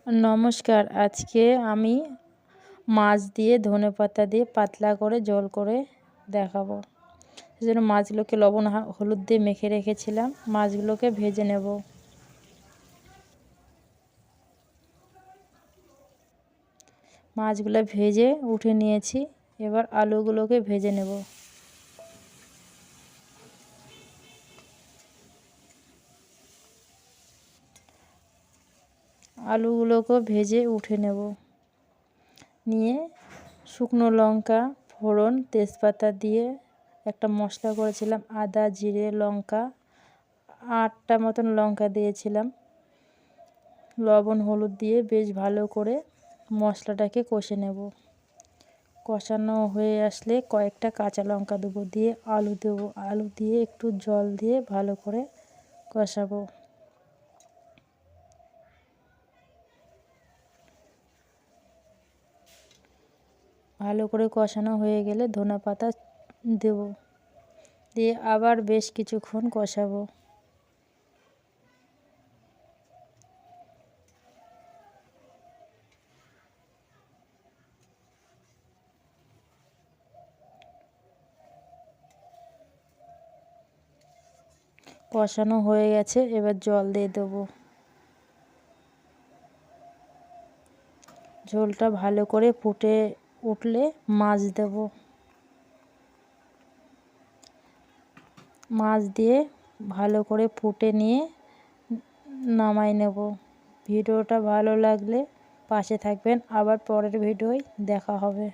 নমস্কার। আজকে আমি মাছ দিয়ে ধনেপাতা দিয়ে পাতলা করে ঝোল করে দেখাবো। সেজন্য মাছগুলোকে লবণ হলুদ দিয়ে মেখে রেখেছিলাম। মাছগুলোকে ভেজে নেব। মাছগুলো ভেজে উঠে নিয়েছি। এবার আলুগুলোকে ভেজে নেব। আলুগুলোকে ভেজে উঠে নেব। নিয়ে শুকনো লঙ্কা ফোড়ন তেজপাতা দিয়ে একটা মশলা করেছিলাম। আদা জিরে লঙ্কা 8টা মতন লঙ্কা দিয়েছিলাম। লবণ হলুদ দিয়ে বেশ ভালো করে মশলাটাকে কষে নেব। কষানো হয়ে আসলে কয়েকটা কাঁচা লঙ্কা দেবো, দিয়ে আলু দেবো। আলু দিয়ে একটু জল দিয়ে ভালো করে কষাবো। ভালো করে কষানো হয়ে গেলে ধনেপাতা দেব, দিয়ে আবার বেশ কিছুক্ষণ কষাবো। কষানো হয়ে গেছে, এবার জল দিয়ে দেবো। ঝোলটা ভালো করে ফুটে উঠলে মাছ দেব। মাছ দিয়ে ভালো করে ফুটে নিয়ে নামাই নেব। ভিডিওটা ভালো লাগলে পাশে থাকবেন। আবার পরের ভিডিওয় দেখা হবে।